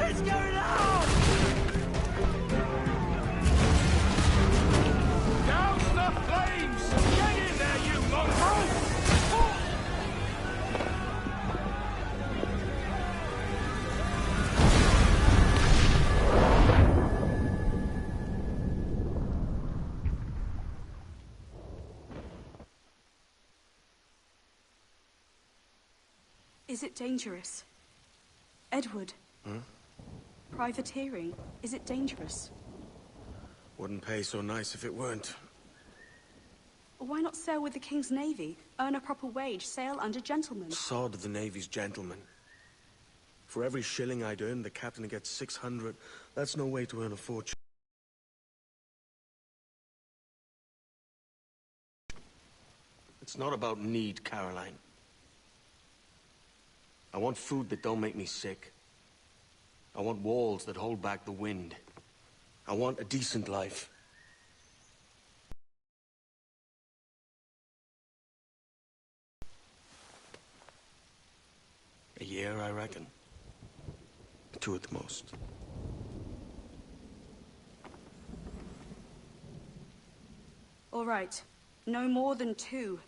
is going on? Douse the flames! Get in there, you mongrel! Is it dangerous? Edward? Privateering, is it dangerous? Wouldn't pay so nice if it weren't. Why not sail with the King's Navy? Earn a proper wage, sail under gentlemen. Sod the Navy's gentlemen. For every shilling I'd earn, the captain gets 600. That's no way to earn a fortune. It's not about need, Caroline. I want food that don't make me sick. I want walls that hold back the wind. I want a decent life. A year, I reckon. 2 at the most. All right. No more than 2.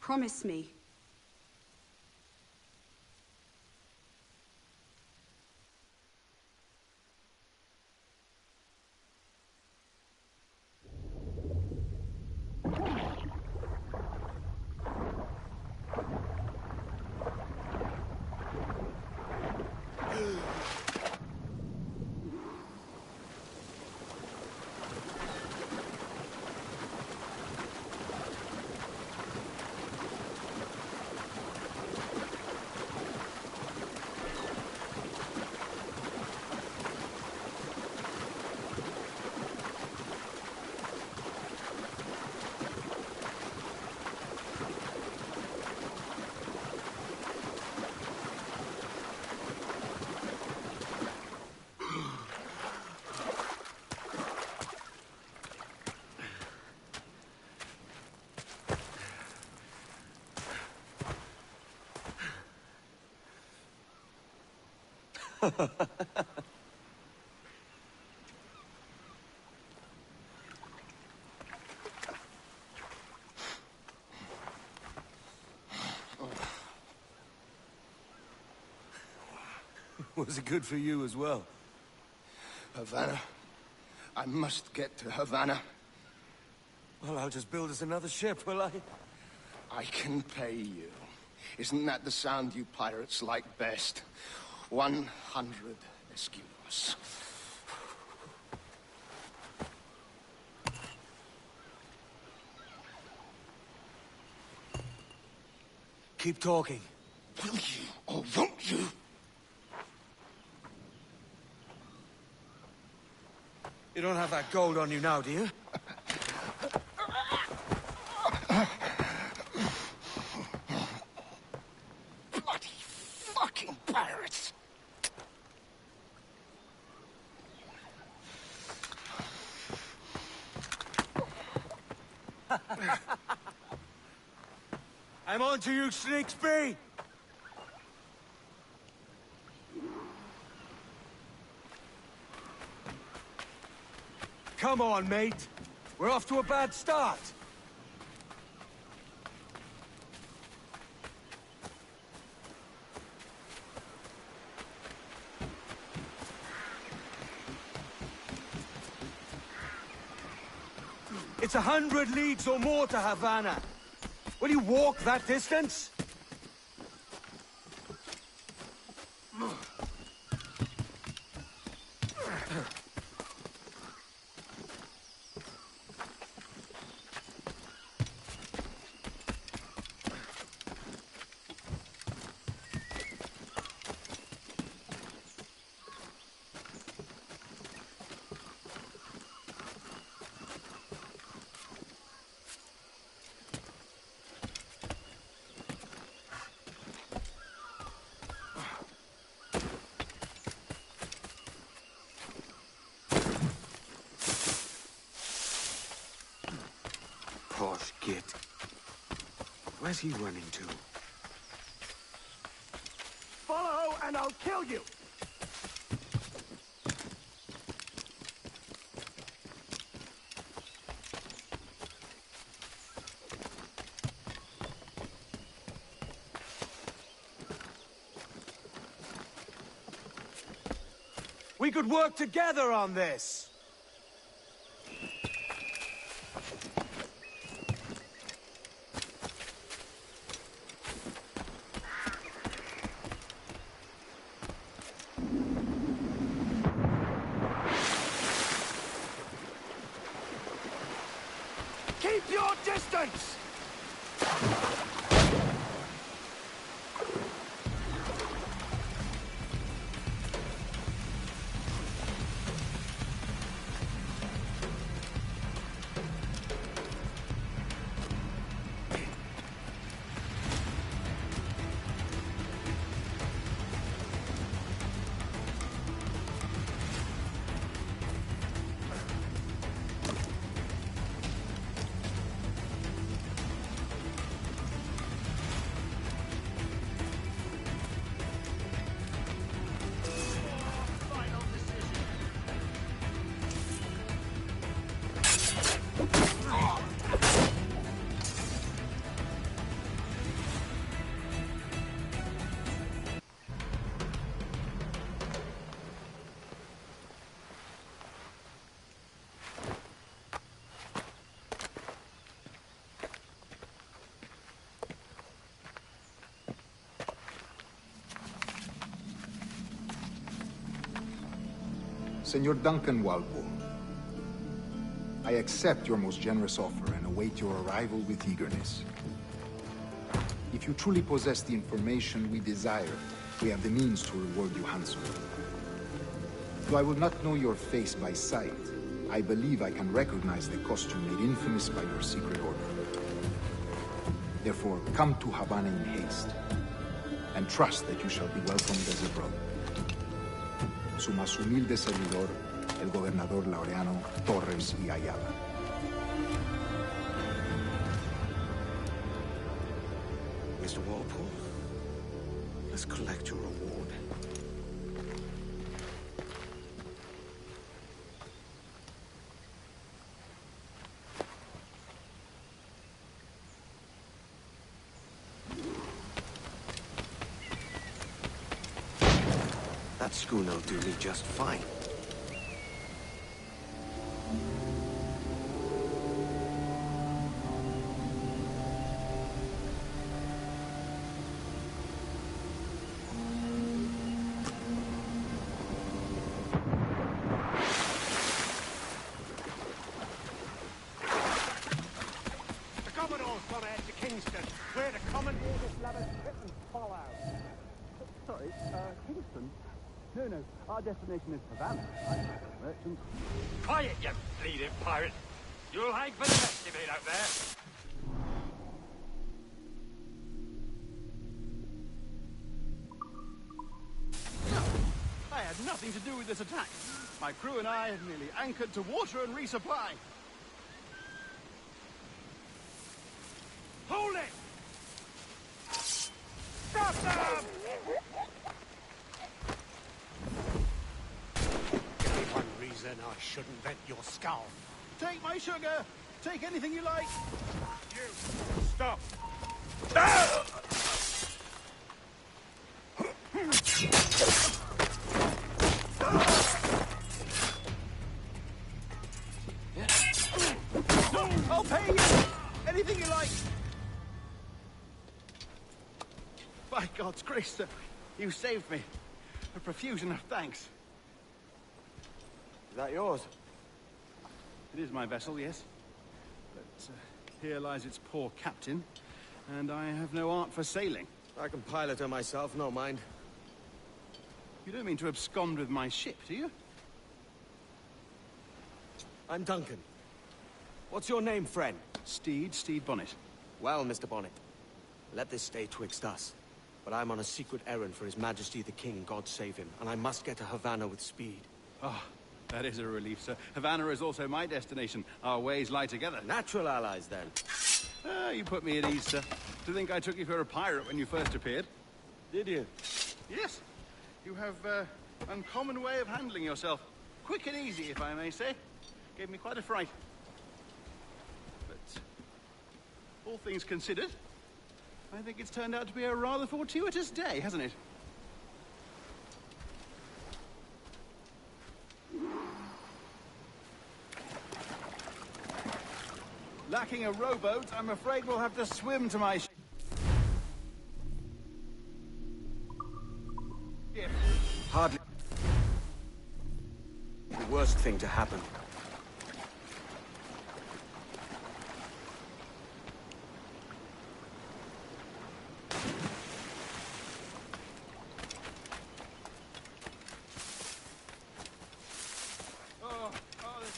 Promise me. Was it good for you as well? Havana. I must get to Havana. Well, I'll just build us another ship, will I? I can pay you. Isn't that the sound you pirates like best? 100 escudos. Keep talking. Will you or won't you? You don't have that gold on you now, do you? Bloody fucking pirates! I'm on to you, Snakesby! Come on, mate. We're off to a bad start. It's 100 leagues or more to Havana. Will you walk that distance? Posh git. Where's he running to? Follow and I'll kill you! We could work together on this! Keep your distance! Senor Jordqn1234 I accept your most generous offer and await your arrival with eagerness. If you truly possess the information we desire, we have the means to reward you handsomely. Though I will not know your face by sight, I believe I can recognize the costume made infamous by your secret order. Therefore, come to Havana in haste, and trust that you shall be welcomed as a brother. Su más humilde servidor, el gobernador Laureano Torres y Ayala. Mr. Walpole, let's collect your reward. That schooner will do me just fine. The Commodore's gone out to Kingston, where the Commander's lovers Britain follow. Sorry, Kingston? No, our destination is Havana. Merchant. Quiet, you bleeding pirate! You'll hang for the best of it out there! I had nothing to do with this attack. My crew and I had merely anchored to water and resupply. Hold it! Stop them! Give me one reason I shouldn't vent your skull. Take my sugar! Take anything you like! You, stop! I'll pay you! Anything you like! By God's grace, sir, you saved me. A profusion of thanks. Is that yours? It is my vessel, yes. But here lies its poor captain, and I have no art for sailing. I can pilot her myself, no mind. You don't mean to abscond with my ship, do you? I'm Duncan. What's your name, friend? Steed Bonnet. Well, Mr. Bonnet, let this stay twixt us. But I'm on a secret errand for His Majesty the King, God save him, and I must get to Havana with speed. Oh, that is a relief, sir. Havana is also my destination. Our ways lie together. Natural allies, then. You put me at ease, sir. To think I took you for a pirate when you first appeared. Did you? Yes. You have uncommon way of handling yourself. Quick and easy, if I may say. Gave me quite a fright. But all things considered, I think it's turned out to be a rather fortuitous day, hasn't it? Lacking a rowboat, I'm afraid we'll have to swim to my ship. Hardly the worst thing to happen.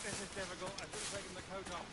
This is difficult. I should have taken the coat off.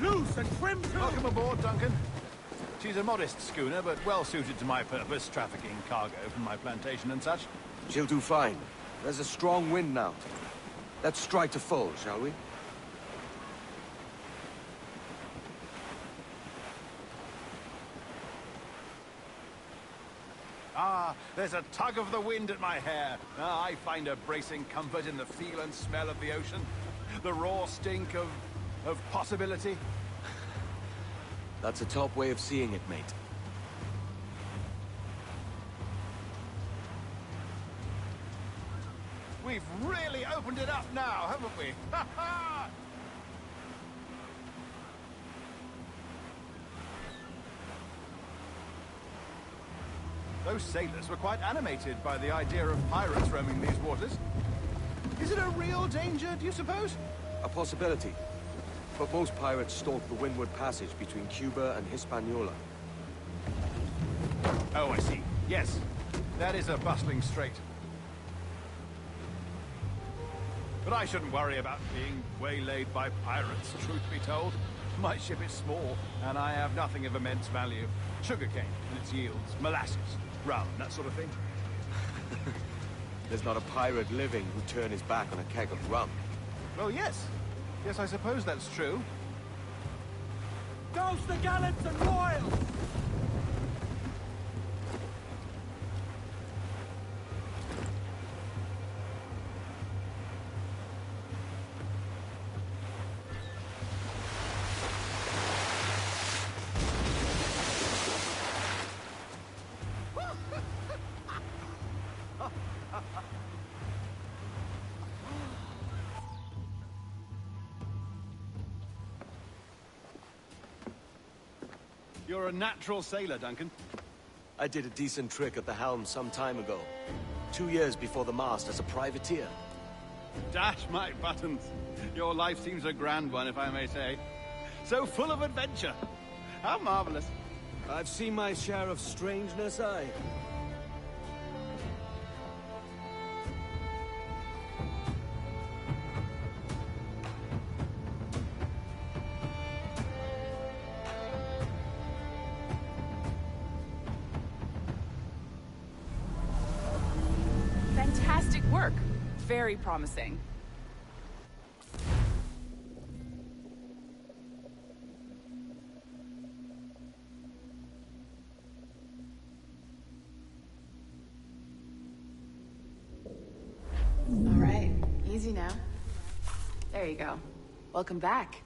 Loose and trim too! Welcome aboard, Duncan. She's a modest schooner, but well suited to my purpose, trafficking cargo from my plantation and such. She'll do fine. There's a strong wind now. Let's strike to full, shall we? Ah, there's a tug of the wind at my hair. Ah, I find a bracing comfort in the feel and smell of the ocean. The raw stink of possibility. That's a top way of seeing it, mate. We've really opened it up now, haven't we? Ha ha! Those sailors were quite animated by the idea of pirates roaming these waters. Is it a real danger, do you suppose? A possibility. But most pirates stalk the windward passage between Cuba and Hispaniola. Oh, I see. Yes, that is a bustling strait. But I shouldn't worry about being waylaid by pirates, truth be told. My ship is small, and I have nothing of immense value. Sugarcane and its yields, molasses, rum, that sort of thing. There's not a pirate living who'd turn his back on a keg of rum. Well, yes. Yes, I suppose that's true. Douse the gallants and royals! You're a natural sailor, Duncan. I did a decent trick at the helm some time ago. 2 years before the mast as a privateer. Dash my buttons. Your life seems a grand one, if I may say. So full of adventure. How marvelous. I've seen my share of strangeness, aye. Fantastic work. Very promising. All right, easy now. There you go. Welcome back.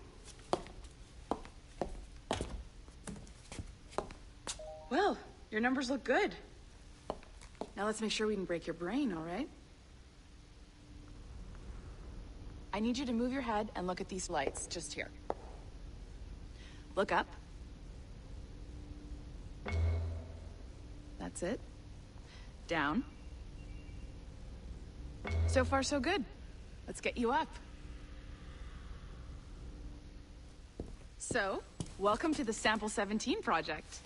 Well, your numbers look good. Now let's make sure we can break your brain, all right? I need you to move your head and look at these lights just here. Look up. That's it. Down. So far, so good. Let's get you up. So, welcome to the Sample 17 project.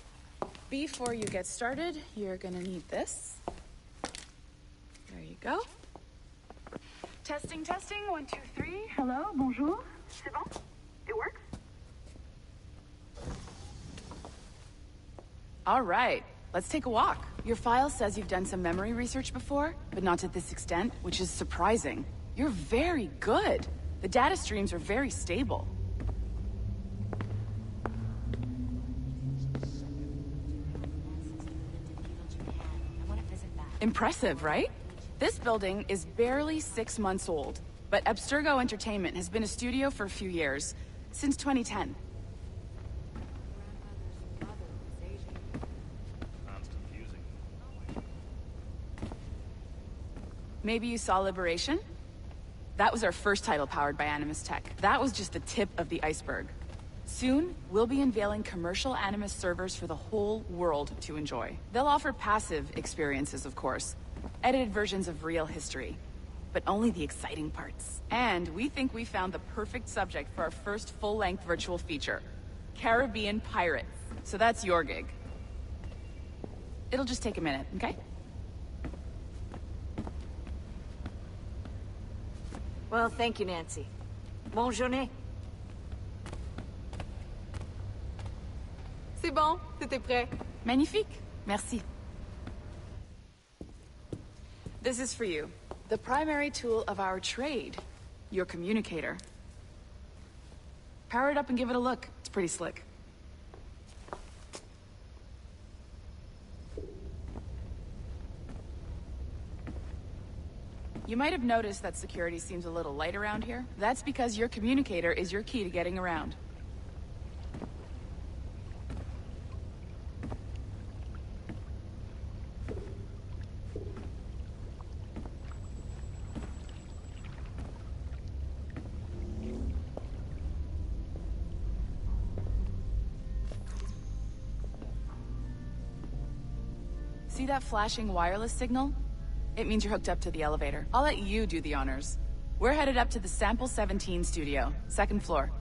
Before you get started, you're gonna need this. There you go. Testing, testing, 1, 2, 3. Hello, bonjour. C'est bon? It works? All right, let's take a walk. Your file says you've done some memory research before, but not to this extent, which is surprising. You're very good. The data streams are very stable. Impressive, right? This building is barely 6 months old, but Abstergo Entertainment has been a studio for a few years, since 2010. Maybe you saw Liberation? That was our first title powered by Animus Tech. That was just the tip of the iceberg. Soon, we'll be unveiling commercial Animus servers for the whole world to enjoy. They'll offer passive experiences, of course. Edited versions of real history. But only the exciting parts. And we think we found the perfect subject for our first full-length virtual feature. Caribbean pirates. So that's your gig. It'll just take a minute, okay? Well, thank you, Nancy. Bonne journée. C'est bon, t'étais prêt. Magnifique. Merci. This is for you. The primary tool of our trade. Your communicator. Power it up and give it a look. It's pretty slick. You might have noticed that security seems a little light around here. That's because your communicator is your key to getting around. See that flashing wireless signal? It means you're hooked up to the elevator. I'll let you do the honors. We're headed up to the Sample 17 studio, 2nd floor.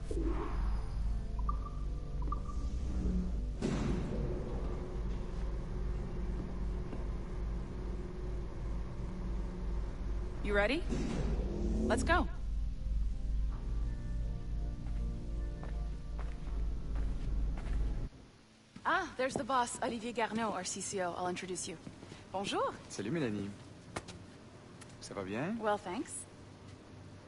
You ready? Let's go. Ah, there's the boss, Olivier Garneau, our CCO. I'll introduce you. Bonjour. Salut, Mélanie. Ça va bien? Well, thanks.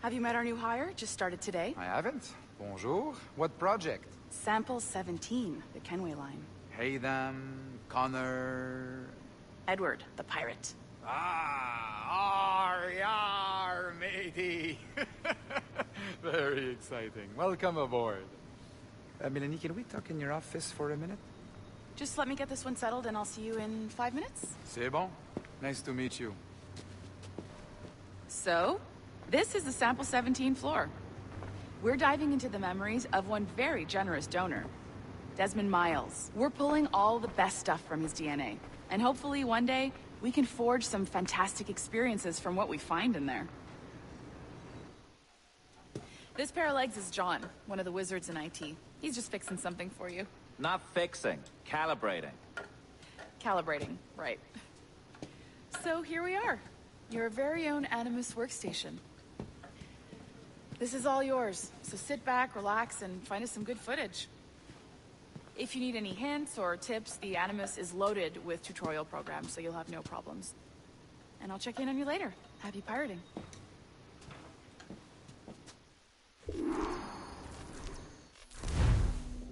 Have you met our new hire? Just started today. I haven't. Bonjour. What project? Sample 17, the Kenway line. Haytham, Connor... Edward, the pirate. Ah, yar, matey. Very exciting. Welcome aboard. Mélanie, can we talk in your office for a minute? Just let me get this one settled and I'll see you in 5 minutes. C'est bon. Nice to meet you. So, this is the Sample 17 floor. We're diving into the memories of one very generous donor, Desmond Miles. We're pulling all the best stuff from his DNA. And hopefully one day, we can forge some fantastic experiences from what we find in there. This pair of legs is John, one of the wizards in IT. He's just fixing something for you. Not fixing, calibrating. Calibrating, right. So here we are. Your very own Animus workstation. This is all yours, so sit back, relax, and find us some good footage. If you need any hints or tips, the Animus is loaded with tutorial programs, so you'll have no problems. And I'll check in on you later. Happy pirating.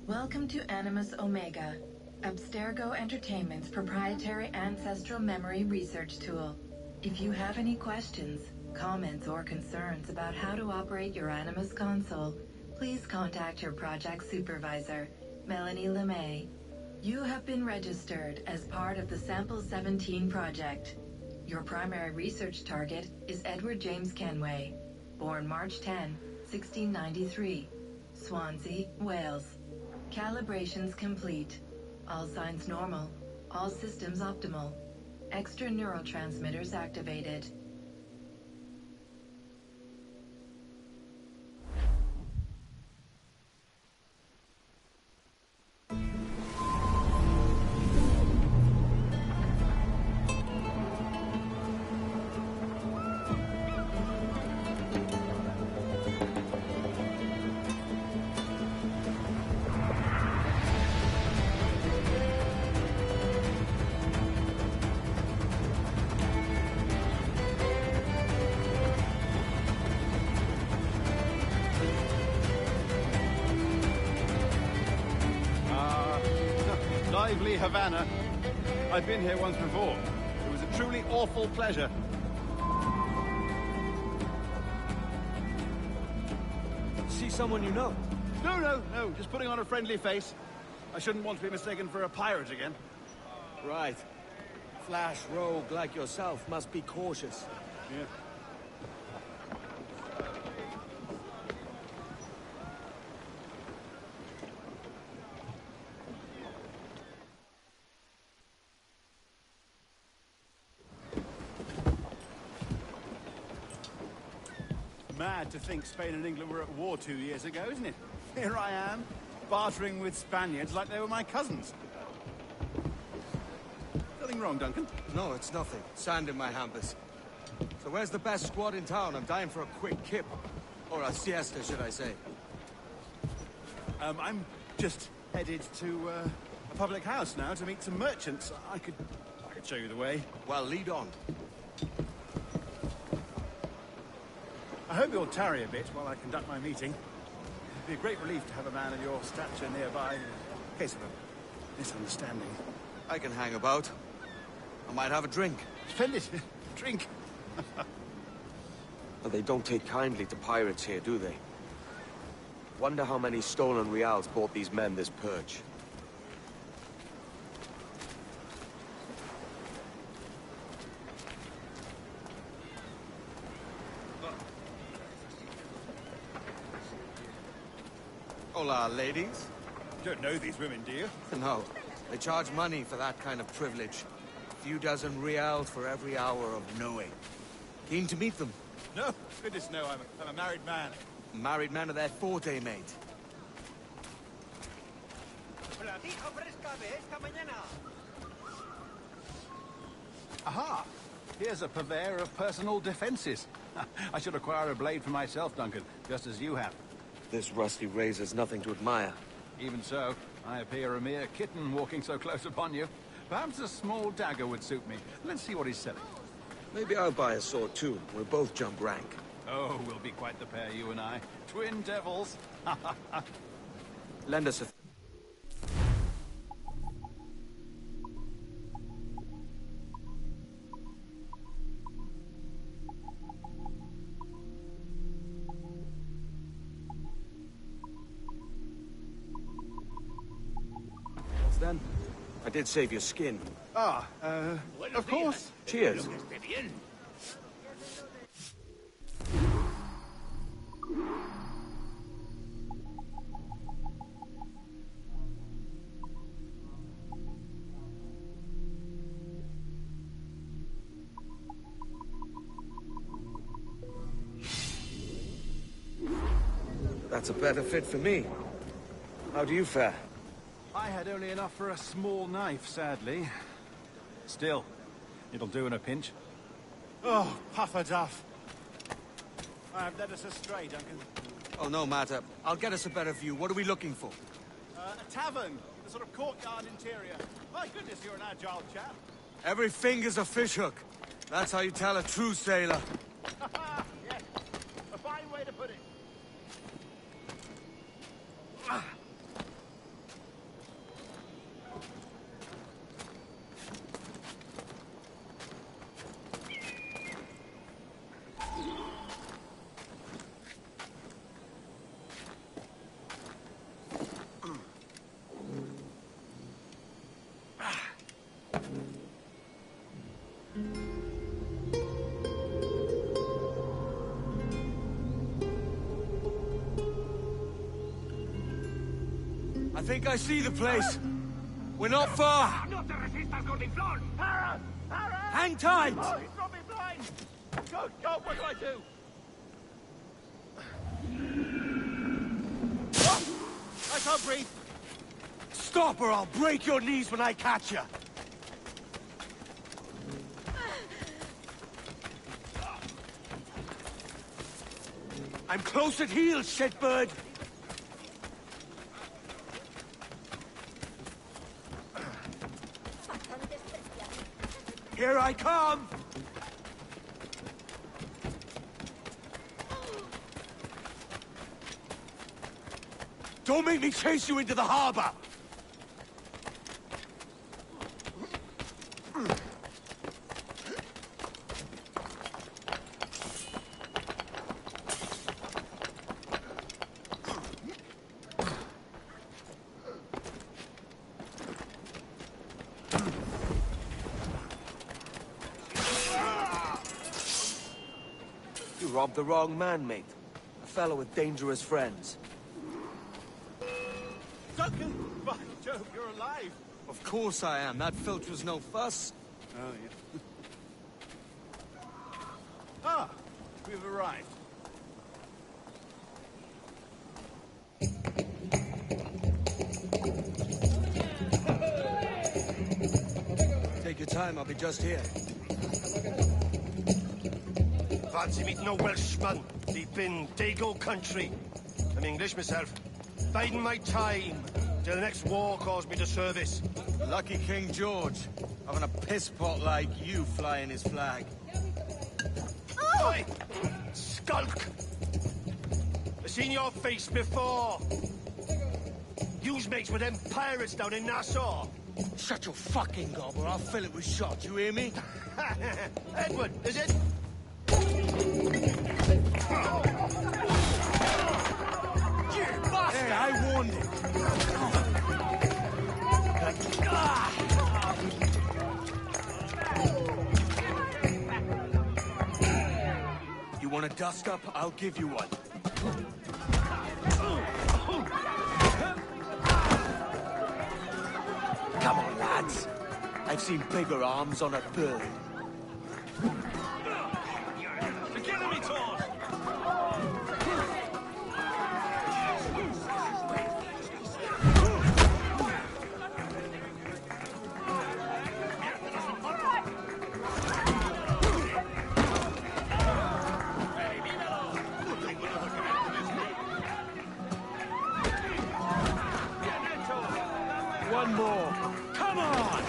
Welcome to Animus Omega, Abstergo Entertainment's proprietary ancestral memory research tool. If you have any questions, comments, or concerns about how to operate your Animus console, please contact your project supervisor, Melanie LeMay. You have been registered as part of the Sample 17 project. Your primary research target is Edward James Kenway, born March 10, 1693, Swansea, Wales. Calibrations complete. All signs normal. All systems optimal. Extra neurotransmitters activated. Lively Havana. I've been here once before. It was a truly awful pleasure. See someone you know? No. Just putting on a friendly face. I shouldn't want to be mistaken for a pirate again. Right. Flash rogue like yourself must be cautious. Yeah. Mad to think Spain and England were at war 2 years ago, isn't it? Here I am, bartering with Spaniards like they were my cousins. Nothing wrong, Duncan? No, it's nothing. Sand in my hampers. So where's the best squad in town? I'm dying for a quick kip. Or a siesta, should I say. I'm just headed to a public house now to meet some merchants. I could show you the way. Well, lead on. I hope you'll tarry a bit while I conduct my meeting. It'd be a great relief to have a man of your stature nearby in case of a misunderstanding. I can hang about. I might have a drink. Splendid. Drink. But they don't take kindly to pirates here, do they? Wonder how many stolen reals bought these men this purge. Hola, ladies. Don't know these women, do you? No. They charge money for that kind of privilege. A few dozen reals for every hour of knowing. Keen to meet them? No, goodness no, I'm a married man. Married man of their forte, mate. Aha! Here's a purveyor of personal defenses. I should acquire a blade for myself, Duncan, just as you have. This rusty razor's nothing to admire. Even so, I appear a mere kitten walking so close upon you. Perhaps a small dagger would suit me. Let's see what he's selling. Maybe I'll buy a sword too. We'll both jump rank. Oh, we'll be quite the pair, you and I. Twin devils. Lend us a... What's then? I did save your skin. Of course. Cheers. That's a better fit for me. How do you fare? I had only enough for a small knife, sadly. Still, it'll do in a pinch. Oh, puffer duff. I have led us astray, Duncan. Oh, no matter. I'll get us a better view. What are we looking for? A tavern, a sort of courtyard interior. My goodness, you're an agile chap. Every finger's a fishhook. That's how you tell a true sailor. Yes, a fine way to put it. I think I see the place. We're not far. Hang tight! Oh, he's got me blind! Good God, what do I do? I can't breathe. Stop or I'll break your knees when I catch you. I'm close at heel, shitbird. Here I come! Don't make me chase you into the harbor! You robbed the wrong man, mate. A fellow with dangerous friends. Duncan! By Jove, you're alive! Of course I am. That filch was no fuss. Oh, yeah. Ah! We've arrived. Take your time, I'll be just here. Fancy meeting a Welshman deep in Dago country. I'm English myself. Biding my time till the next war calls me to service. Lucky King George, having a piss pot like you flying his flag. Oi! Skulk! I've seen your face before. You's mates with them pirates down in Nassau. Shut your fucking gob or I'll fill it with shot, you hear me? Edward, is it? Hey, I warned him. You want a dust-up? I'll give you one. Come on, lads. I've seen bigger arms on a bird. The killing me, Tord! One more. Come on!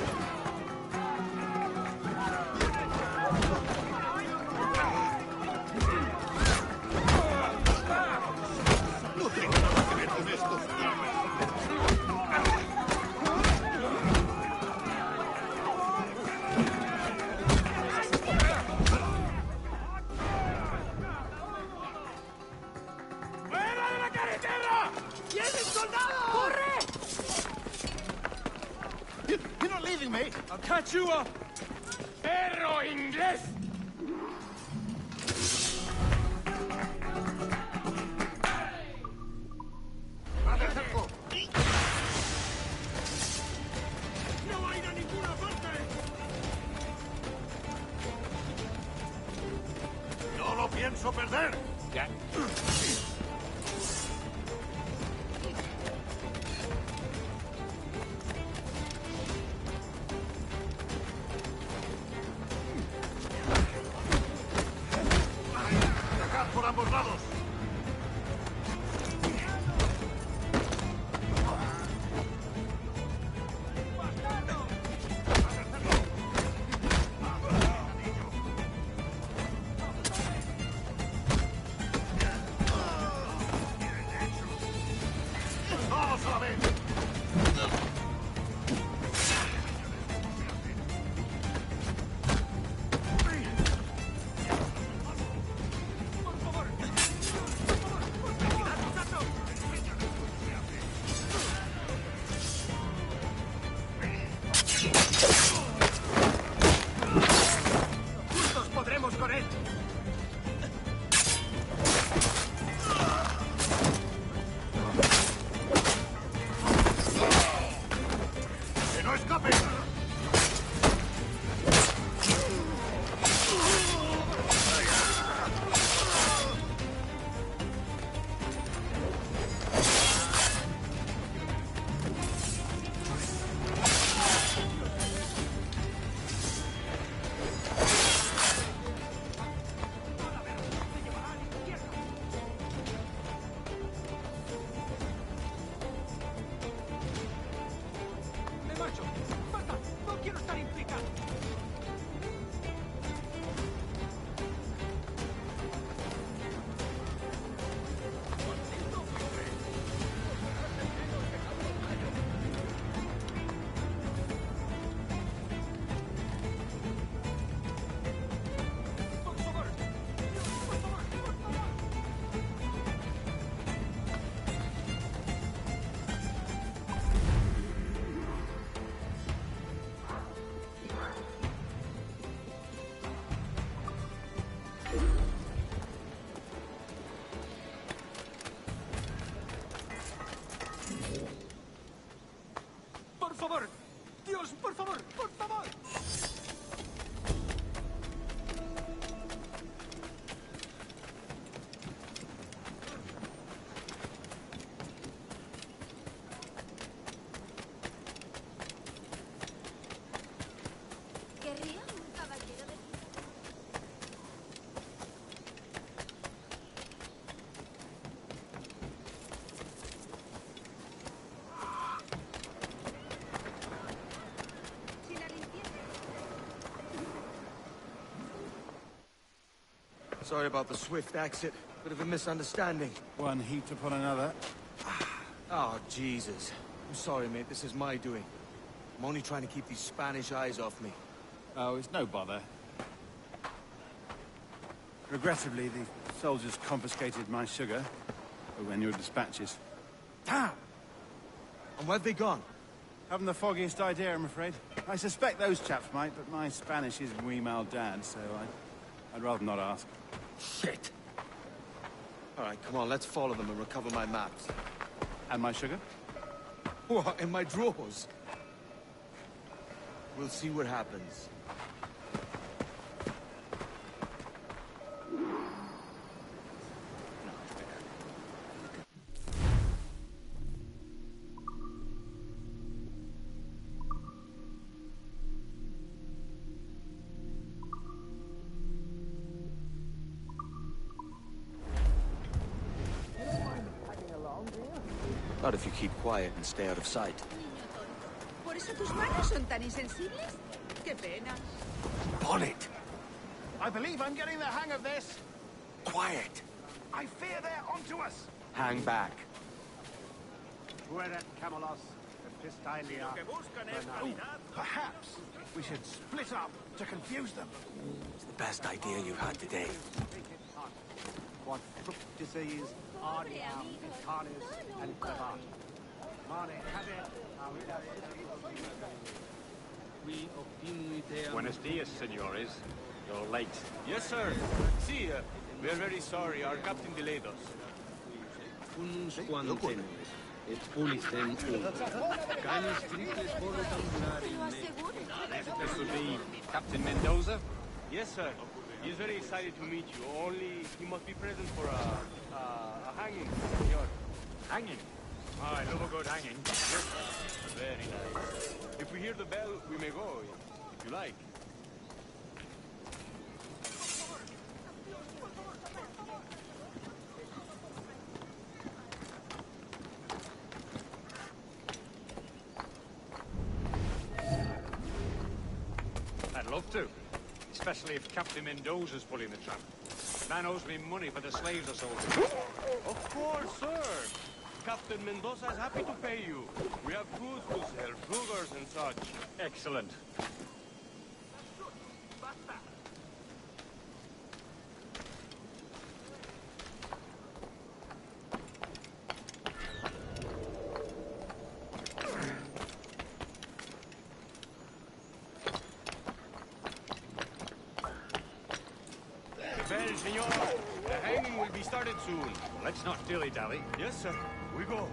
¡Fuera de la carretera! ¡Vienen soldados! ¡Corre! You're not leaving me! I'll catch you up! ¡Perro inglés! ¡No hay a ninguna parte! ¡No lo pienso perder! Ya. Sorry about the swift exit. Bit of a misunderstanding. One heaped upon another. Oh, Jesus. I'm sorry, mate. This is my doing. I'm only trying to keep these Spanish eyes off me. Oh, it's no bother. Regrettably, the soldiers confiscated my sugar when your dispatches. Damn! And where've they gone? Haven't the foggiest idea, I'm afraid. I suspect those chaps might, but my Spanish is muy mal dad, so I'd rather not ask. Shit! All right, come on, let's follow them and recover my maps. And my sugar? What, in my drawers? We'll see what happens. Not if you keep quiet and stay out of sight. ¿Por eso tus manos son tan insensibles? Qué pena. Bonnet! I believe I'm getting the hang of this. Quiet! I fear they're onto us. Hang back. Fuera Camelos, Epistylia. Perhaps we should split up to confuse them. It's the best idea you've had today. What disease, Ardia, Canis, and Cravat. Mane, Buenos dias, senores. You're late. Yes, sir. See, we're very sorry. Our captain delayed us. Unus quantem et pulistem canis triples volutam durare. This would be Captain Mendoza? Yes, sir. He's very excited to meet you. Only he must be present for a hanging, senor. Hanging? Oh, I love a good hanging. Very nice. If we hear the bell, we may go, if you like. I'd love to. Especially if Captain Mendoza's pulling the trap. Man owes me money for the slaves I sold. Of course, sir. Captain Mendoza is happy to pay you. We have goods to sell, sugars and such. Excellent. Well, senor, the hanging will be started soon. Let's not dilly-dally. Yes, sir. We go.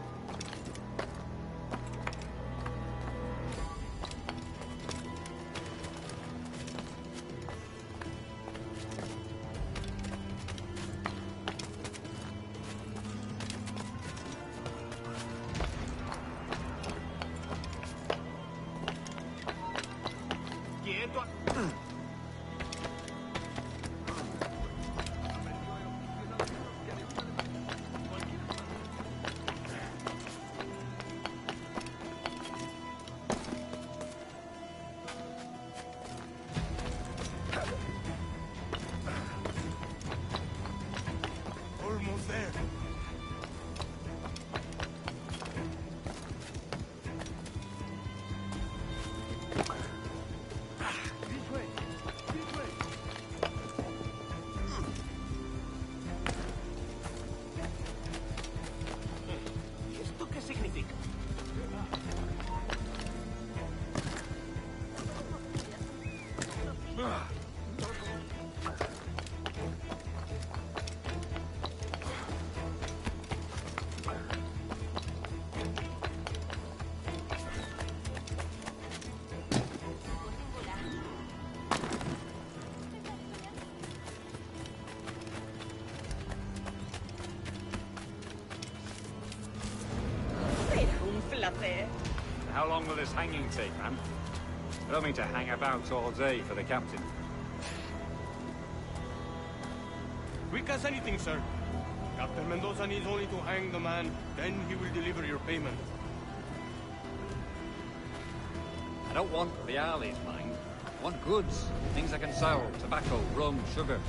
Almost there. This way. This way. ¿Esto qué significa? How long will this hanging take, man? I don't mean to hang about all day for the captain. Quick as anything, sir. Captain Mendoza needs only to hang the man, then he will deliver your payment. I don't want reales, mind. I want goods. Things I can sell. Tobacco, rum, sugar.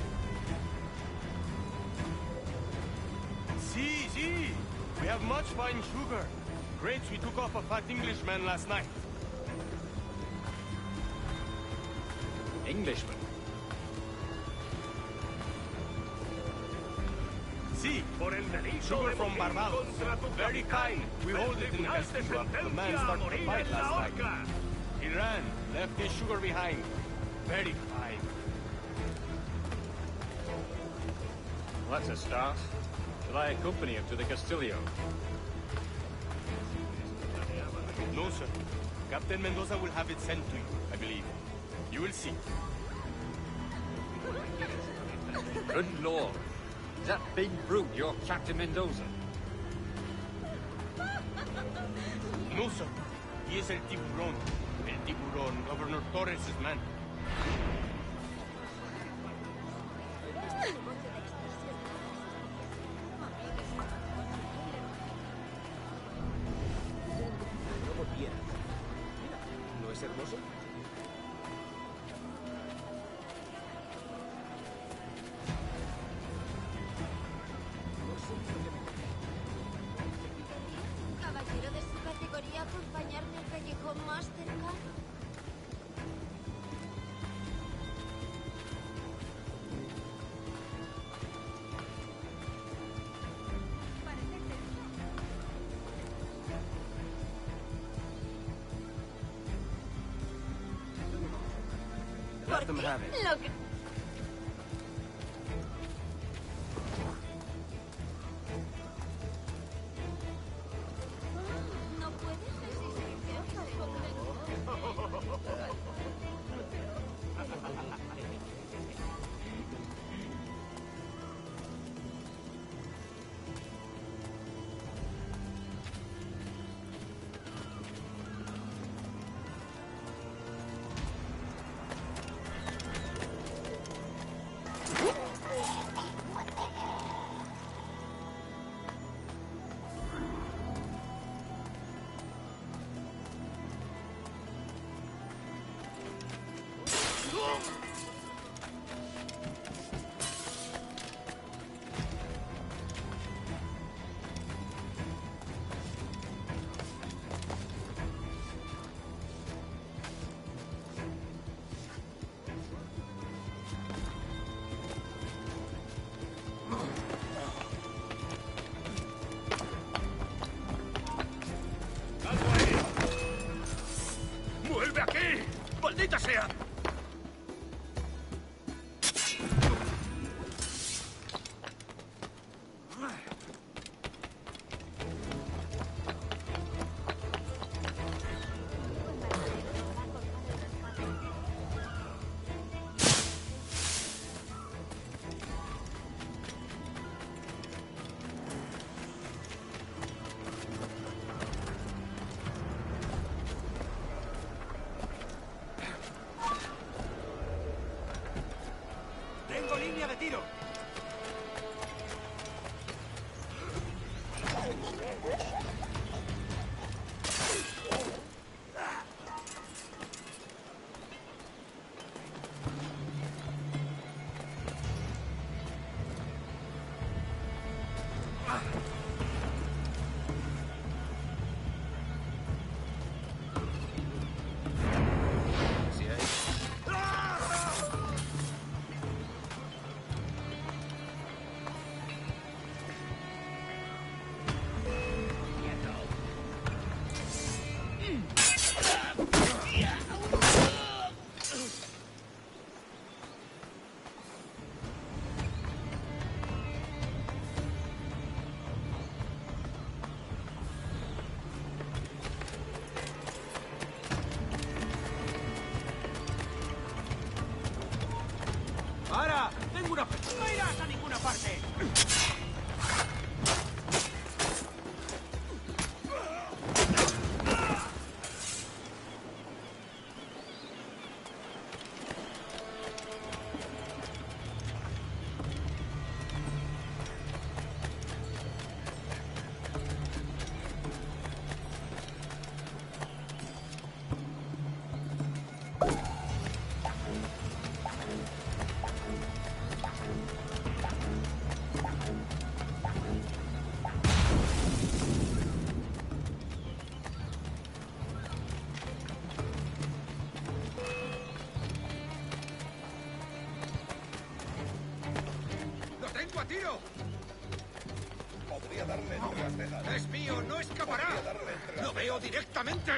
have much fine sugar. Grapes we took off a fat Englishman last night. Englishman? Si, sugar from Barbados. Very kind. We hold it in the castillo. The man started to fight last night. He ran, left his sugar behind. Very fine. Well, that's a start. Shall I accompany him to the Castillo? No, sir. Captain Mendoza will have it sent to you, I believe. You will see. Good Lord. Is that big brute your Captain Mendoza? No, sir. He is El Tiburon. El Tiburon, Governor Torres' man. ¿No es hermoso? Caballero de su categoría, acompañarme al callejón más cercano. Let them have it. Lo que... No puedes ¡Vuelve aquí! ¡Maldita sea! ¡Tengo línea de tiro! ¡Para! ¡Tengo una... ¡No irás a ninguna parte! ¡Es mío! ¡No escapará! ¡Lo veo directamente!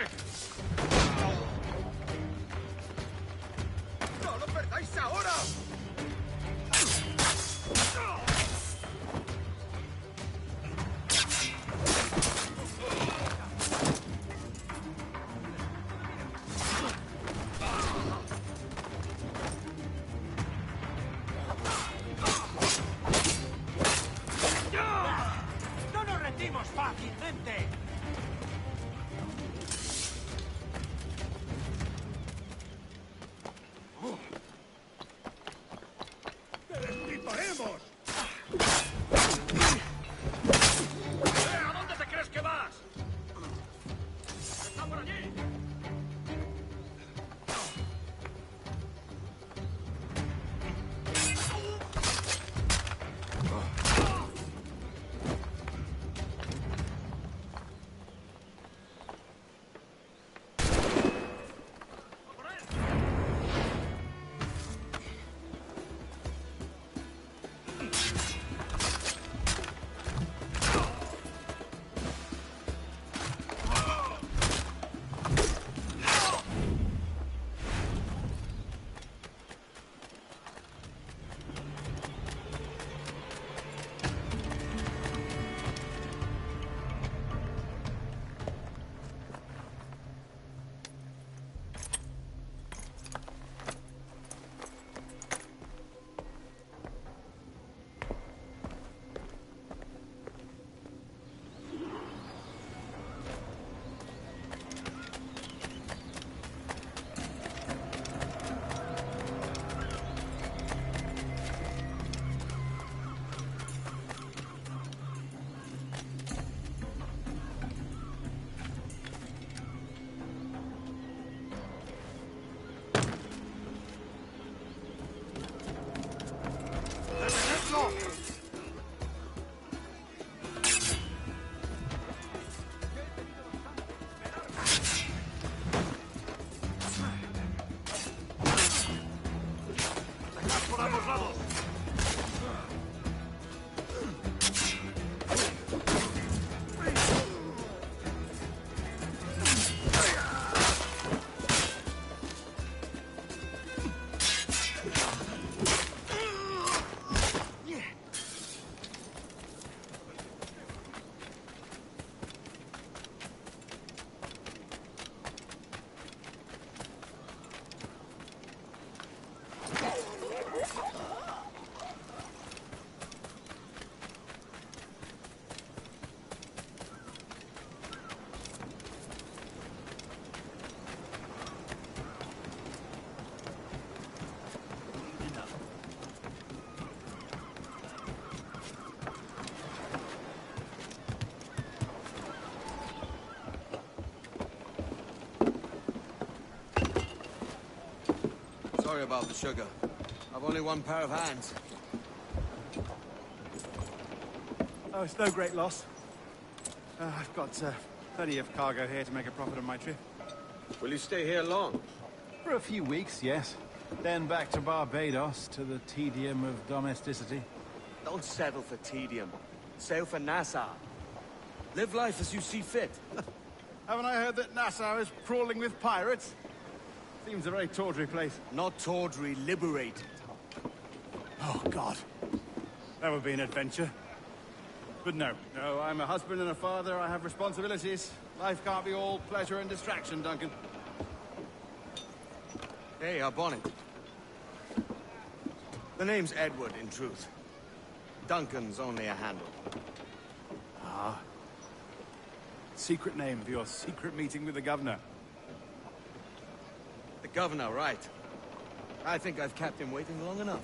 ¡No lo perdáis ahora! ¡No nos rendimos fácilmente! ¡Disparemos! ¿A dónde te crees que vas? ¡Está por allí! ¡Por ambos lados! Sorry about the sugar. I've only one pair of hands. Oh, it's no great loss. I've got plenty of cargo here to make a profit on my trip. Will you stay here long? For a few weeks, yes. Then back to Barbados, to the tedium of domesticity. Don't settle for tedium. Sail for Nassau. Live life as you see fit. Haven't I heard that Nassau is crawling with pirates? Seems a very tawdry place. Not tawdry, liberated. Oh, God. That would be an adventure. But no, I'm a husband and a father. I have responsibilities. Life can't be all pleasure and distraction, Duncan. Hey, our bonnet. The name's Edward, in truth. Duncan's only a handle. Ah. Secret name of your secret meeting with the governor. The governor, right. I think I've kept him waiting long enough.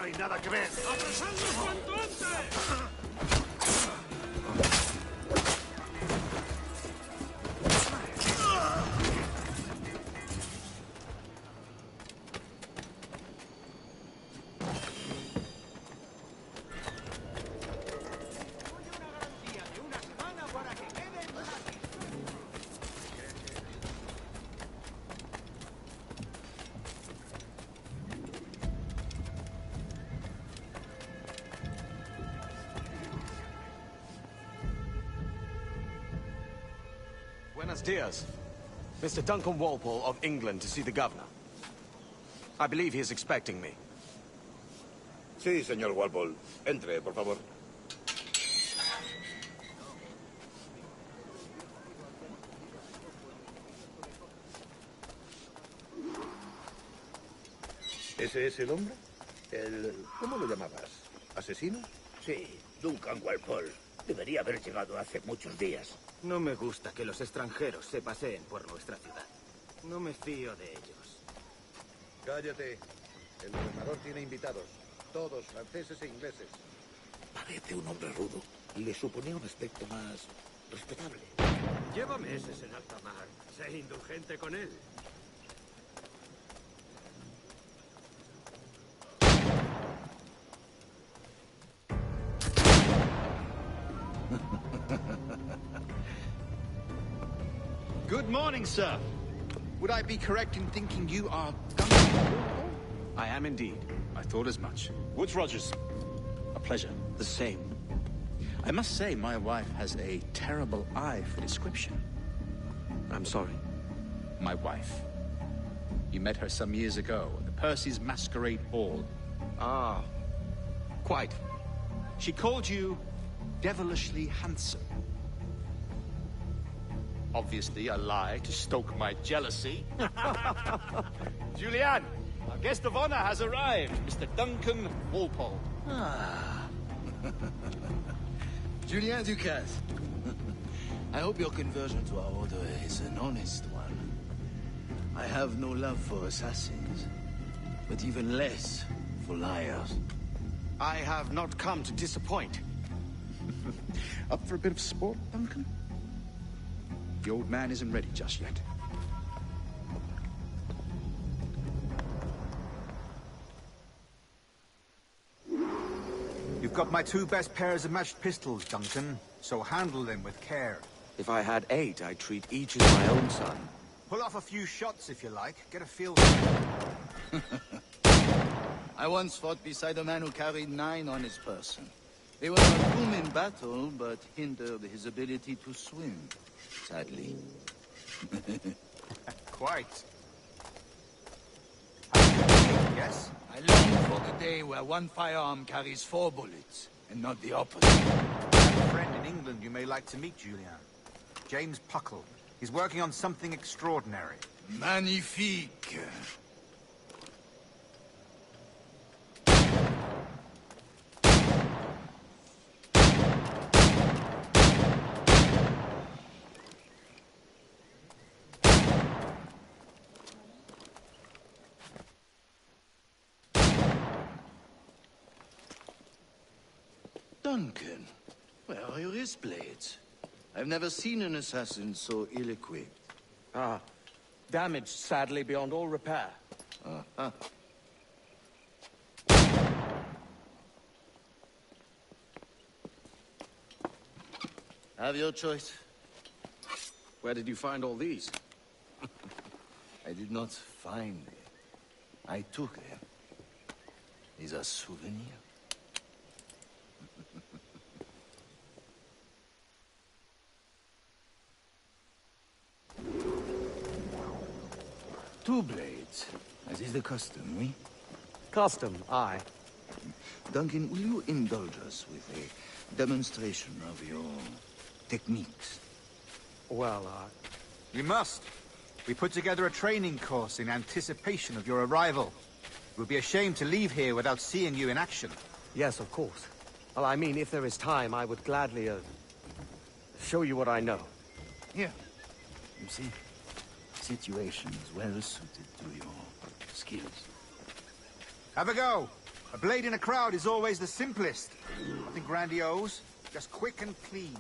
no hay nada que ver. ¡Apresadlos cuanto antes! Buenos dias. Mr. Duncan Walpole of England to see the governor. I believe he is expecting me. Sí, señor Walpole. Entre, por favor. ¿Ese es el hombre? ¿Cómo lo llamabas? ¿Asesino? Sí, Duncan Walpole. Debería haber llegado hace muchos días. No me gusta que los extranjeros se paseen por nuestra ciudad. No me fío de ellos. Cállate. El gobernador tiene invitados. Todos franceses e ingleses. Parece un hombre rudo. Le suponía un aspecto más respetable. Lleva meses en alta mar. Sé indulgente con él. Good morning, sir. Would I be correct in thinking you are Duncan? I am indeed. I thought as much. Woods Rogers. A pleasure. The same. I must say, my wife has a terrible eye for description. I'm sorry. My wife. You met her some years ago at the Percy's Masquerade Ball. Ah, quite. She called you devilishly handsome. Obviously a lie to stoke my jealousy. Julianne, our guest of honor has arrived, Mr. Duncan Walpole. Ah. Julien Ducasse. I hope your conversion to our order is an honest one. I have no love for assassins, but even less for liars. I have not come to disappoint. Up for a bit of sport, Duncan? The old man isn't ready just yet. You've got my two best pairs of matched pistols, Duncan, so handle them with care. If I had 8, I'd treat each as my own son. Pull off a few shots if you like. Get a feel. I once fought beside a man who carried 9 on his person. They were a boom in battle, but hindered his ability to swim. Sadly. Quite. Yes? I long for the day where one firearm carries 4 bullets, and not the opposite. I have a friend in England you may like to meet, Julian. James Puckle. He's working on something extraordinary. Magnifique. Duncan, where are your wrist blades? I've never seen an assassin so ill-equipped. Ah, damaged, sadly, beyond all repair. Uh-huh. Have your choice. Where did you find all these? I did not find them. I took them. These are souvenirs. Two blades, as is the custom, oui? Custom, aye. Duncan, will you indulge us with a demonstration of your techniques? Well, You must. We put together a training course in anticipation of your arrival. It would be a shame to leave here without seeing you in action. Yes, of course. Well, I mean, if there is time, I would gladly, show you what I know. Here. You see? Situation is well suited to your skills. Have a go. A blade in a crowd is always the simplest. Nothing grandiose, just quick and clean.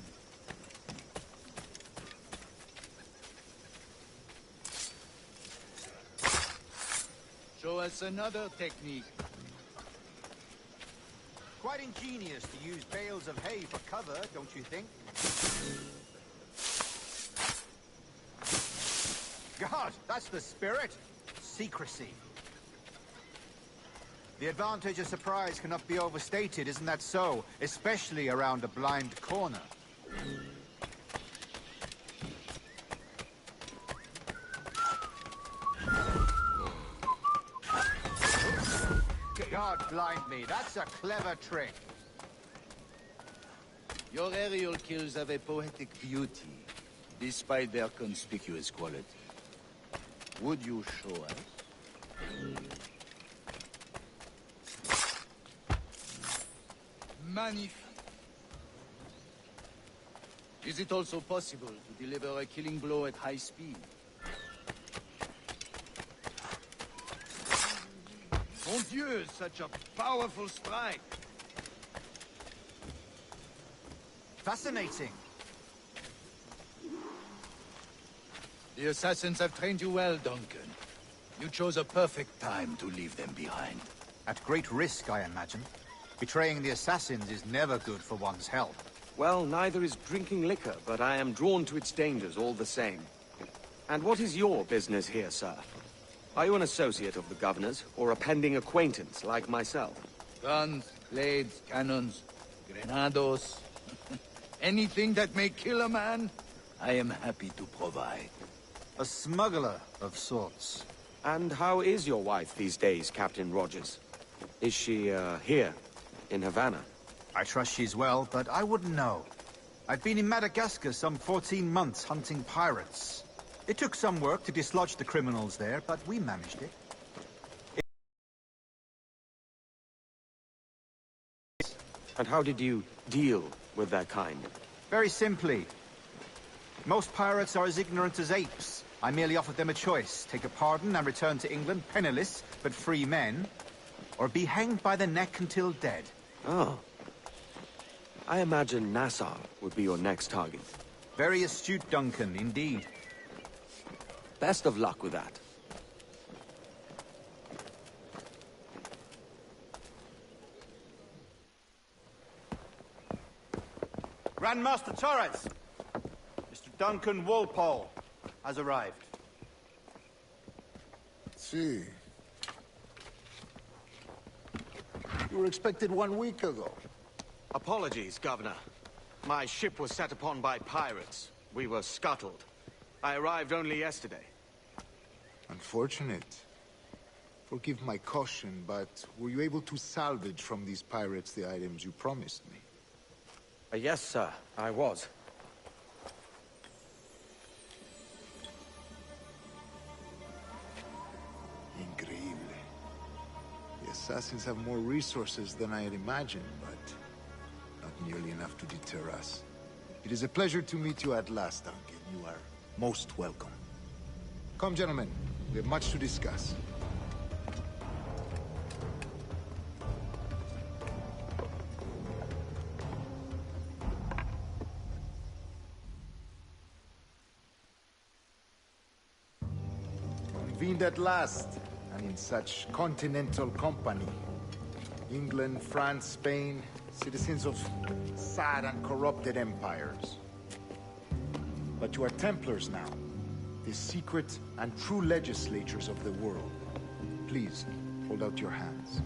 Show us another technique. Quite ingenious to use bales of hay for cover, don't you think? God, that's the spirit. Secrecy. The advantage of surprise cannot be overstated, isn't that so? Especially around a blind corner. God blind me, that's a clever trick. Your aerial kills have a poetic beauty, despite their conspicuous quality. Would you show us? Magnifique. Is it also possible to deliver a killing blow at high speed? Mon Dieu, such a powerful strike! Fascinating. The assassins have trained you well, Duncan. You chose a perfect time to leave them behind. At great risk, I imagine. Betraying the assassins is never good for one's health. Well, neither is drinking liquor, but I am drawn to its dangers all the same. And what is your business here, sir? Are you an associate of the governor's, or a pending acquaintance like myself? Guns, blades, cannons, grenados. Anything that may kill a man, I am happy to provide. A smuggler of sorts. And how is your wife these days, Captain Rogers? Is she, here, in Havana? I trust she's well, but I wouldn't know. I've been in Madagascar some 14 months hunting pirates. It took some work to dislodge the criminals there, but we managed it. And how did you deal with that kind? Very simply. Most pirates are as ignorant as apes. I merely offered them a choice. Take a pardon and return to England penniless, but free men. Or be hanged by the neck until dead. Oh. I imagine Nassau would be your next target. Very astute, Duncan, indeed. Best of luck with that. Grandmaster Torres! Mr. Duncan Walpole has arrived. See. You were expected 1 week ago. Apologies, Governor. My ship was set upon by pirates. We were scuttled. I arrived only yesterday. Unfortunate. Forgive my caution, but were you able to salvage from these pirates the items you promised me? Yes, sir, I was. Increíble. The assassins have more resources than I had imagined, but not nearly enough to deter us. It is a pleasure to meet you at last, Duncan. You are most welcome. Come, gentlemen. We have much to discuss. Convened at last, and in such continental company. England, France, Spain, citizens of sad and corrupted empires. But you are Templars now, the secret and true legislators of the world. Please, hold out your hands.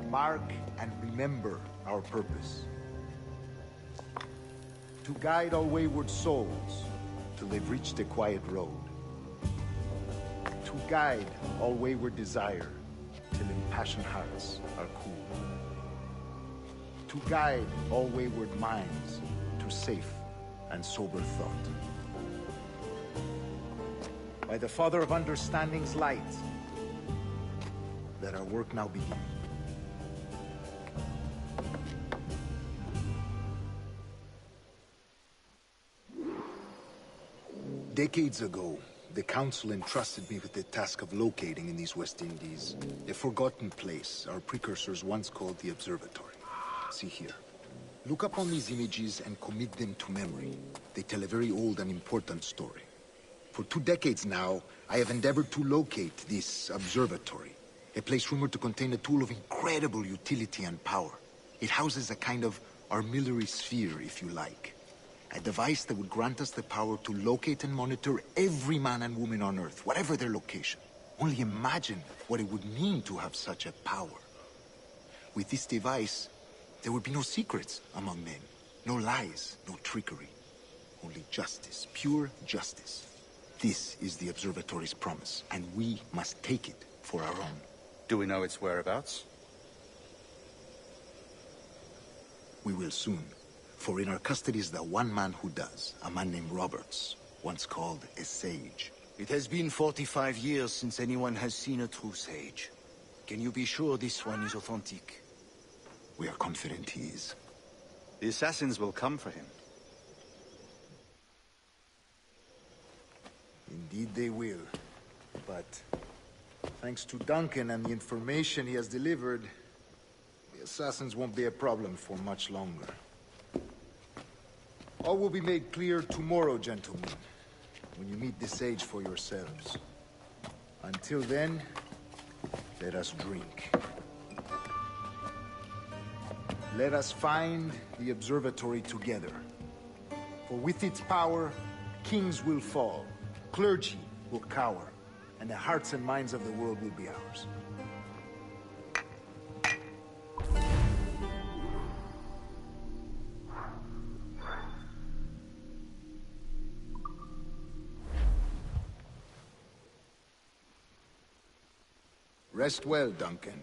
Mark and remember our purpose. To guide all wayward souls till they've reached the quiet road. To guide all wayward desire till impassioned hearts are cool. To guide all wayward minds to safe and sober thought. By the Father of Understanding's light, let our work now begin. Decades ago, The Council entrusted me with the task of locating in these West Indies a forgotten place our precursors once called the Observatory. See here. Look upon these images and commit them to memory. They tell a very old and important story. For 2 decades now, I have endeavored to locate this observatory, a place rumored to contain a tool of incredible utility and power. It houses a kind of armillary sphere, if you like. A device that would grant us the power to locate and monitor every man and woman on Earth, whatever their location. Only imagine what it would mean to have such a power. With this device, there would be no secrets among men, no lies, no trickery. Only justice, pure justice. This is the Observatory's promise, and we must take it for our own. Do we know its whereabouts? We will soon. For in our custody is the one man who does, a man named Roberts, once called a sage. It has been 45 years since anyone has seen a true sage. Can you be sure this one is authentic? We are confident he is. The assassins will come for him. Indeed they will. But thanks to Duncan and the information he has delivered, the assassins won't be a problem for much longer. All will be made clear tomorrow, gentlemen, when you meet the sage for yourselves. Until then, let us drink. Let us find the observatory together. For with its power, kings will fall, clergy will cower, and the hearts and minds of the world will be ours. Rest well, Duncan.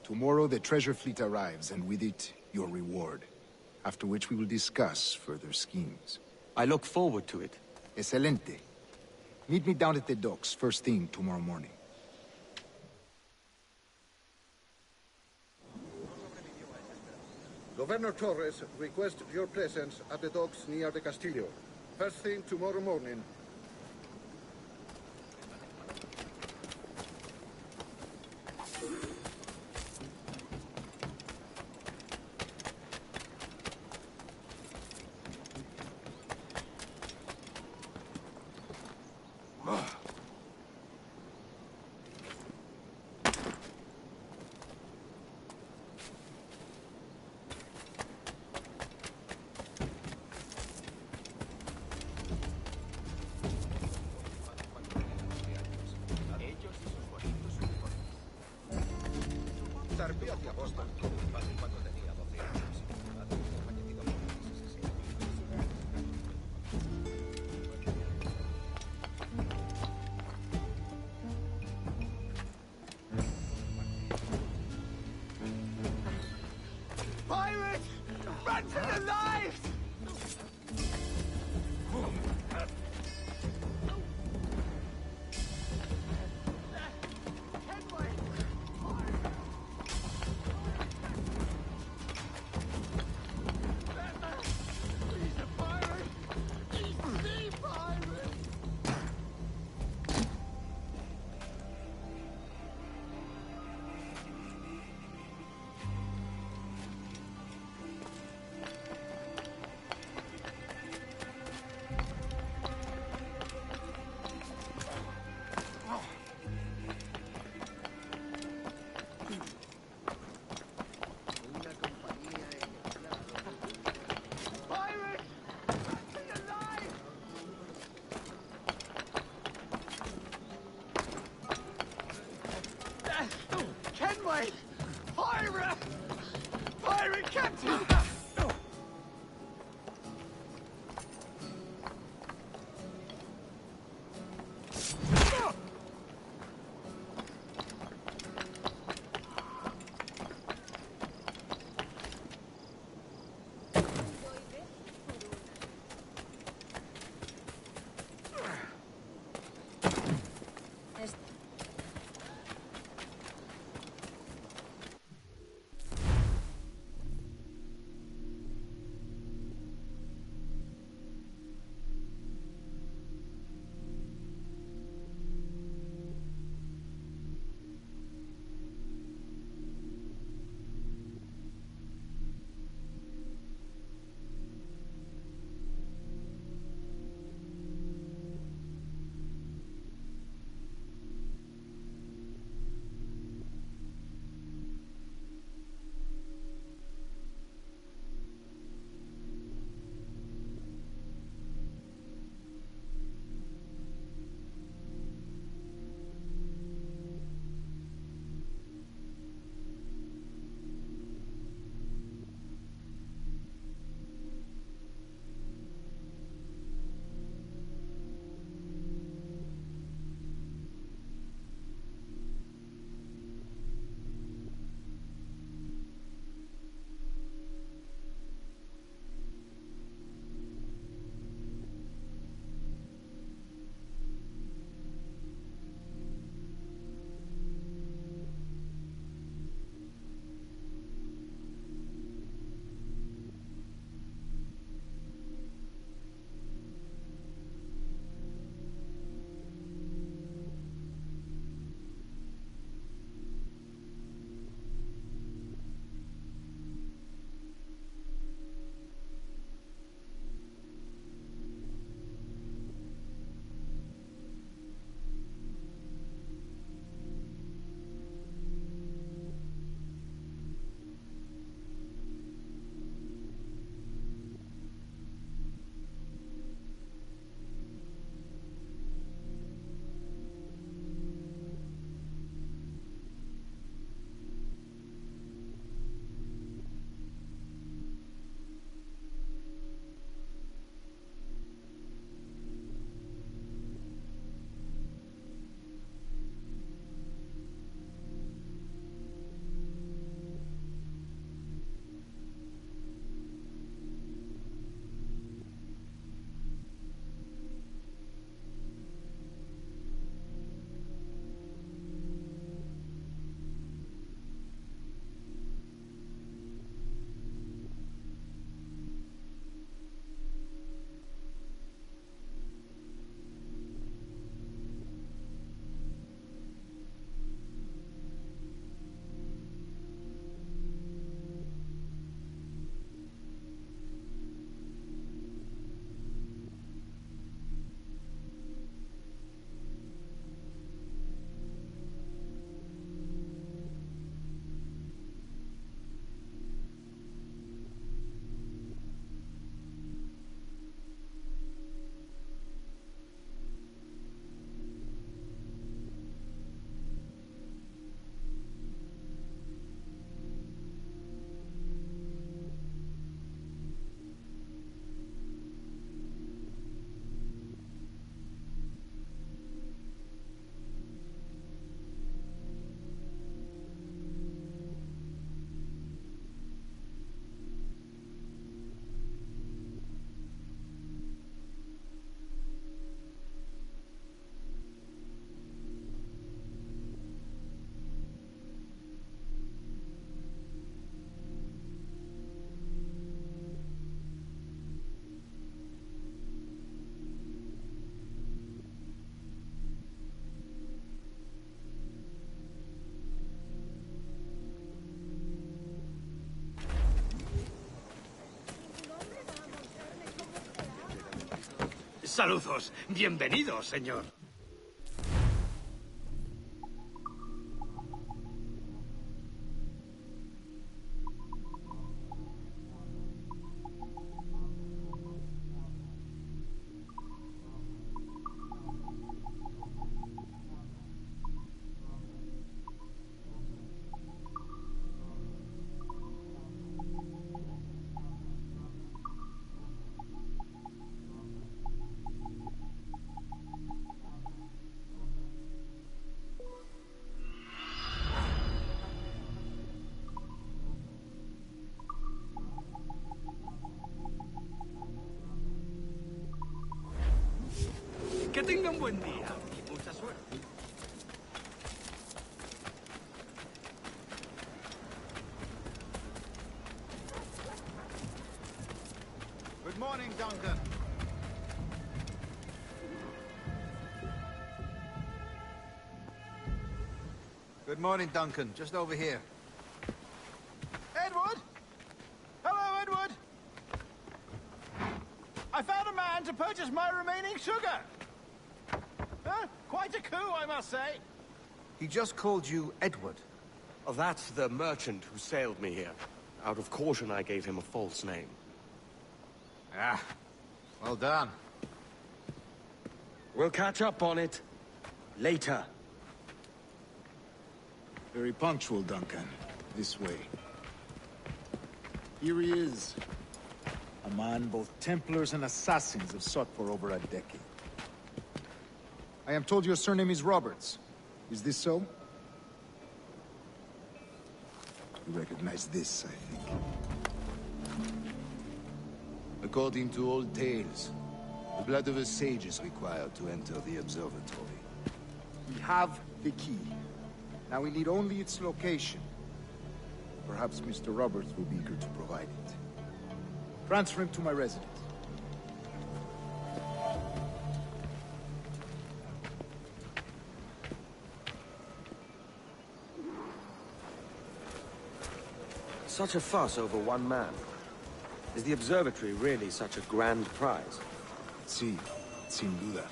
Tomorrow the treasure fleet arrives, and with it, your reward. After which we will discuss further schemes. I look forward to it. Excelente. Meet me down at the docks first thing tomorrow morning. Governor Torres requests your presence at the docks near the Castillo. First thing tomorrow morning. Zarpé hacia Boston con mi padre cuando tenía 12 años. Padre ha fallecido por crisis asesinos. Pirates! Run for your lives! Kenway! Pirate! Pirate captain! Saludos. Bienvenido, señor. Que tenga un buen día y mucha suerte. Good morning, Duncan. Good morning, Duncan. Just over here. Edward? Hello, Edward! I found a man to purchase my remaining sugar! Huh? Quite a coup, I must say. He just called you Edward. Oh, that's the merchant who sailed me here. Out of caution, I gave him a false name. Ah, well done. We'll catch up on it later. Very punctual, Duncan. This way. Here he is. A man both Templars and Assassins have sought for over a decade. I am told your surname is Roberts. Is this so? You recognize this, I think. According to old tales, the blood of a sage is required to enter the observatory. We have the key. Now we need only its location. Perhaps Mr. Roberts will be eager to provide it. Transfer him to my residence. Such a fuss over one man. Is the observatory really such a grand prize? Sí, sin duda.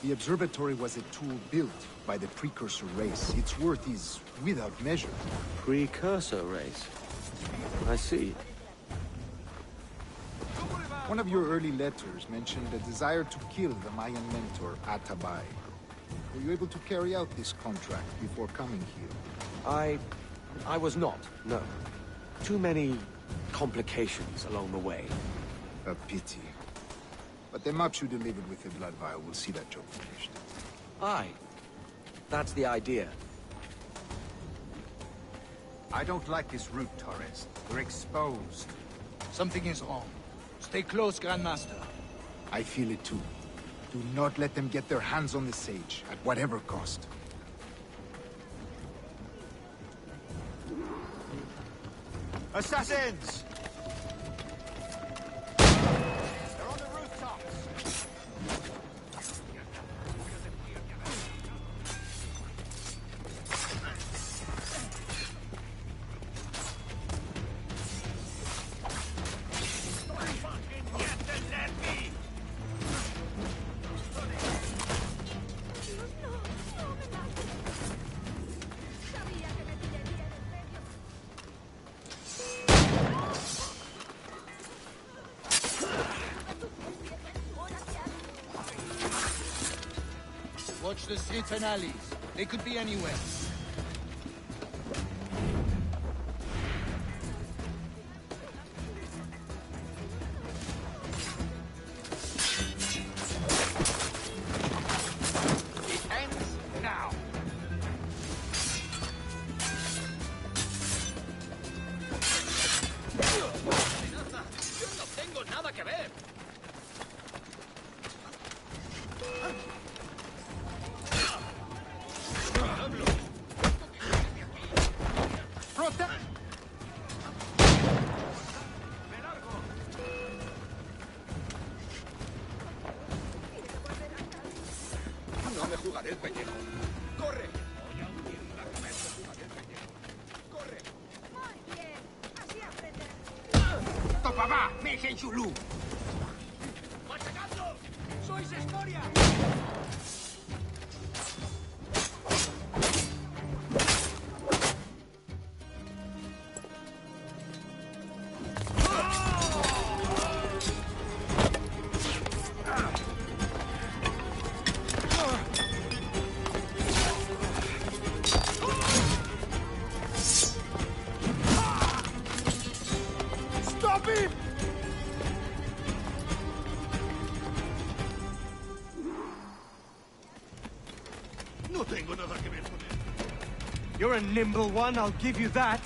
The observatory was a tool built by the precursor race. Its worth is without measure. Precursor race? I see. One of your early letters mentioned a desire to kill the Mayan mentor, Atabay. Were you able to carry out this contract before coming here? I was not, no. Too many complications along the way. A pity. But the maps you delivered with the blood vial will see that job finished. Aye. That's the idea. I don't like this route, Torres. We're exposed. Something is wrong. Stay close, Grandmaster. I feel it too. Do not let them get their hands on the sage, at whatever cost. Assassins! Watch the streets and alleys. They could be anywhere. It ends now. Yo no tengo nada que ver. No me jugaré el pellejo. ¡Corre! ¡Corre! Muy bien. Así aprendes. ¡Topamá! ¡Me Chulú! ¡Machacando! ¡Soy Stop him! No tengo nada que ver con él. You're a nimble one, I'll give you that.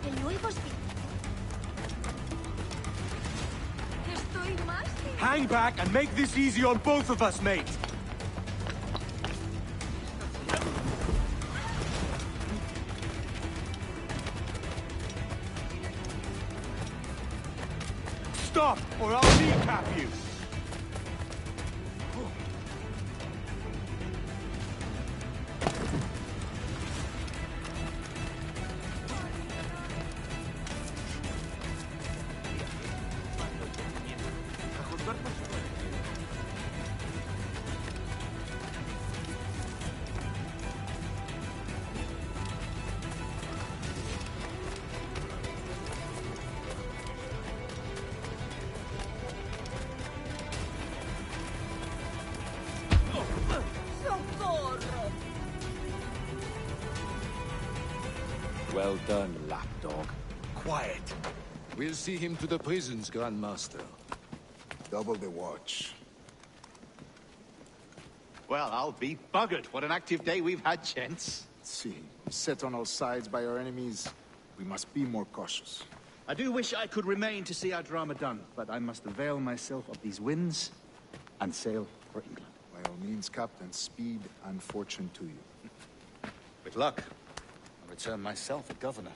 El nuevo espíritu. Estoy más. Hang back and make this easy on both of us, mate. Stop, or I'll kneecap you. Well done, lapdog. Quiet. We'll see him to the prisons, Grandmaster. Double the watch. Well, I'll be buggered. What an active day we've had, gents. See, set on all sides by our enemies, we must be more cautious. I do wish I could remain to see our drama done, but I must avail myself of these winds and sail for England. By all means, Captain, speed and fortune to you. With luck, I'll return myself a governor.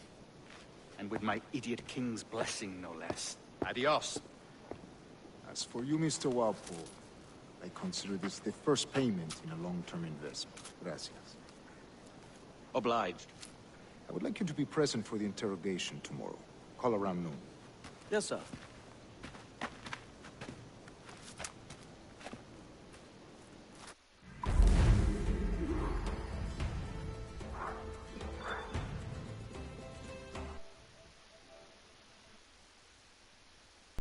And with my idiot king's blessing, no less. Adios. As for you, Mr. Walpole, I consider this the first payment in a long-term investment. Gracias. Obliged. I would like you to be present for the interrogation tomorrow. Call around noon. Yes, sir.